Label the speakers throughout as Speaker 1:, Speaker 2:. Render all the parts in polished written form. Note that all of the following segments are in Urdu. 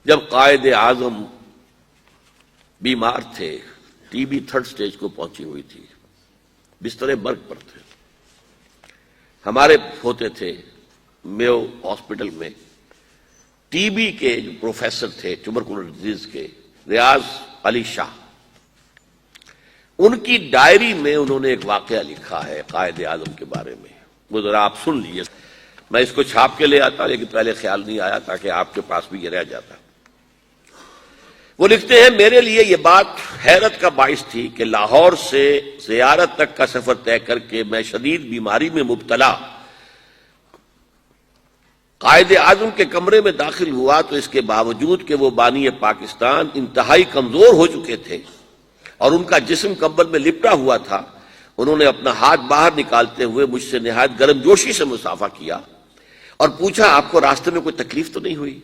Speaker 1: جب قائد اعظم بیمار تھے، ٹی بی 3rd stage کو پہنچی ہوئی تھی، بستر مرگ پر تھے، ہمارے ہوتے تھے میو ہاسپٹل میں ٹی بی کے جو پروفیسر تھے ٹیوبرکلوز ڈیزیز کے، ریاض علی شاہ، ان کی ڈائری میں انہوں نے ایک واقعہ لکھا ہے قائد اعظم کے بارے میں، وہ ذرا آپ سن لیجیے۔ میں اس کو چھاپ کے لے آتا لیکن پہلے خیال نہیں آیا تاکہ آپ کے پاس بھی یہ رہ جاتا۔ وہ لکھتے ہیں، میرے لیے یہ بات حیرت کا باعث تھی کہ لاہور سے زیارت تک کا سفر طے کر کے میں شدید بیماری میں مبتلا قائد اعظم کے کمرے میں داخل ہوا تو اس کے باوجود کہ وہ بانی پاکستان انتہائی کمزور ہو چکے تھے اور ان کا جسم کمبل میں لپٹا ہوا تھا، انہوں نے اپنا ہاتھ باہر نکالتے ہوئے مجھ سے نہایت گرم جوشی سے مصافحہ کیا اور پوچھا، آپ کو راستے میں کوئی تکلیف تو نہیں ہوئی؟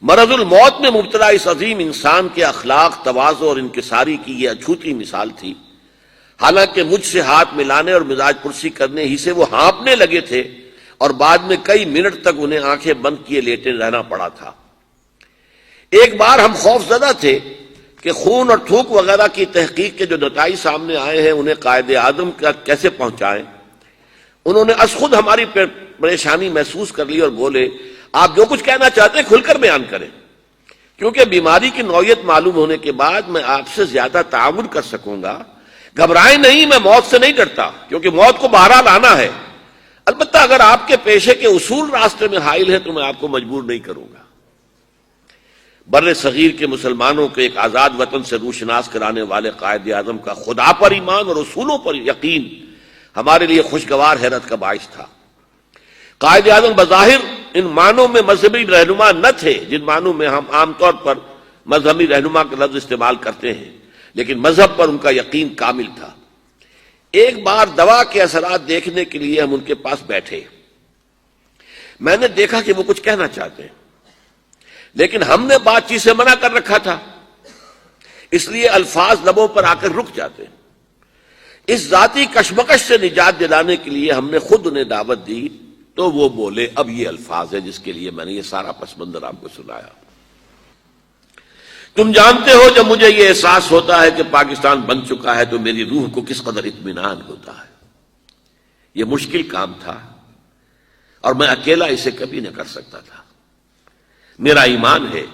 Speaker 1: مرض الموت میں مبتلا اس عظیم انسان کے اخلاق، تواضع اور انکساری کی یہ اچھوتی مثال تھی۔ حالانکہ مجھ سے ہاتھ ملانے اور مزاج پرسی کرنے ہی سے وہ ہانپنے لگے تھے اور بعد میں کئی منٹ تک انہیں آنکھیں بند کیے لیٹے رہنا پڑا تھا۔ ایک بار ہم خوف زدہ تھے کہ خون اور تھوک وغیرہ کی تحقیق کے جو نتائج سامنے آئے ہیں انہیں قائد اعظم کا کیسے پہنچائیں۔ انہوں نے از خود ہماری پریشانی محسوس کر لی اور بولے، آپ جو کچھ کہنا چاہتے ہیں کھل کر بیان کریں، کیونکہ بیماری کی نوعیت معلوم ہونے کے بعد میں آپ سے زیادہ تعاون کر سکوں گا۔ گھبرائیں نہیں، میں موت سے نہیں ڈرتا، کیونکہ موت کو بہرحال آنا ہے، البتہ اگر آپ کے پیشے کے اصول راستے میں حائل ہیں تو میں آپ کو مجبور نہیں کروں گا۔ بر صغیر کے مسلمانوں کو ایک آزاد وطن سے روشناس کرانے والے قائد اعظم کا خدا پر ایمان اور اصولوں پر یقین ہمارے لیے خوشگوار حیرت کا باعث تھا۔ قائد اعظم بظاہر ان معنوں میں مذہبی رہنما نہ تھے جن معنوں میں ہم عام طور پر مذہبی رہنما کا لفظ استعمال کرتے ہیں، لیکن مذہب پر ان کا یقین کامل تھا۔ ایک بار دوا کے اثرات دیکھنے کے لیے ہم ان کے پاس بیٹھے، میں نے دیکھا کہ وہ کچھ کہنا چاہتے ہیں لیکن ہم نے بات چیت سے منع کر رکھا تھا، اس لیے الفاظ لبوں پر آ کر رک جاتے ہیں۔ اس ذاتی کشمکش سے نجات دلانے کے لیے ہم نے خود انہیں دعوت دی تو وہ بولے، اب یہ الفاظ ہے جس کے لیے میں نے یہ سارا پس منظر آپ کو سنایا۔ تم جانتے ہو جب مجھے یہ احساس ہوتا ہے کہ پاکستان بن چکا ہے تو میری روح کو کس قدر اطمینان ہوتا ہے۔ یہ مشکل کام تھا اور میں اکیلا اسے کبھی نہ کر سکتا تھا۔ میرا ایمان ہے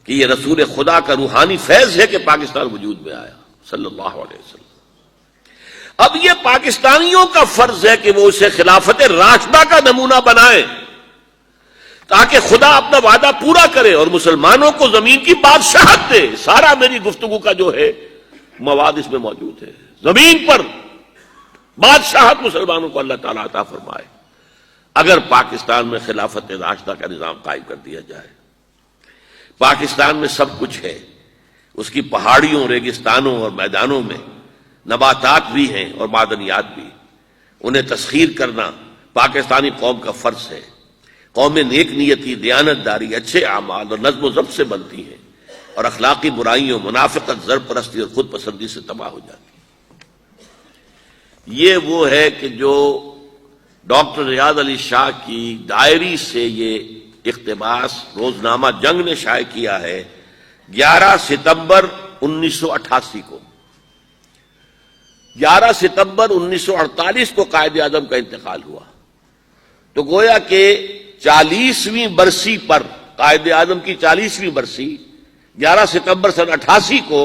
Speaker 1: کہ یہ رسول خدا کا روحانی فیض ہے کہ پاکستان وجود میں آیا صلی اللہ علیہ وسلم۔ اب یہ پاکستانیوں کا فرض ہے کہ وہ اسے خلافت راشدہ کا نمونہ بنائیں تاکہ خدا اپنا وعدہ پورا کرے اور مسلمانوں کو زمین کی بادشاہت دے۔ سارا میری گفتگو کا جو ہے مواد اس میں موجود ہے۔ زمین پر بادشاہت مسلمانوں کو اللہ تعالیٰ عطا فرمائے اگر پاکستان میں خلافت راشدہ کا نظام قائم کر دیا جائے۔ پاکستان میں سب کچھ ہے، اس کی پہاڑیوں، ریگستانوں اور میدانوں میں نباتات بھی ہیں اور معدنیات بھی، انہیں تسخیر کرنا پاکستانی قوم کا فرض ہے۔ قوم نیک نیتی، دیانت داری، اچھے اعمال اور نظم و ضبط سے بنتی ہیں اور اخلاقی برائیوں، منافقت، زر پرستی اور خود پسندی سے تباہ ہو جاتی ہے۔ یہ وہ ہے کہ جو ڈاکٹر ریاض علی شاہ کی ڈائری سے یہ اقتباس روزنامہ جنگ نے شائع کیا ہے 11 ستمبر 1988 کو۔ 11 ستمبر 1948 کو قائد اعظم کا انتقال ہوا، تو گویا کہ 40ویں برسی پر، قائد اعظم کی 40ویں برسی 11 ستمبر سن 88 کو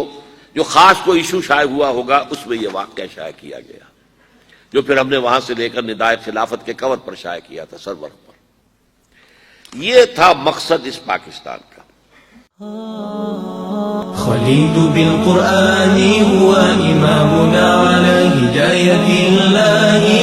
Speaker 1: جو خاص کو ایشو شائع ہوا ہوگا اس میں یہ واقعہ شائع کیا گیا، جو پھر ہم نے وہاں سے لے کر ندائے خلافت کے کور پر شائع کیا تھا، سرورق پر۔ یہ تھا مقصد اس پاکستان کا۔
Speaker 2: خليل بالقرآن هو إمامنا على هداية الله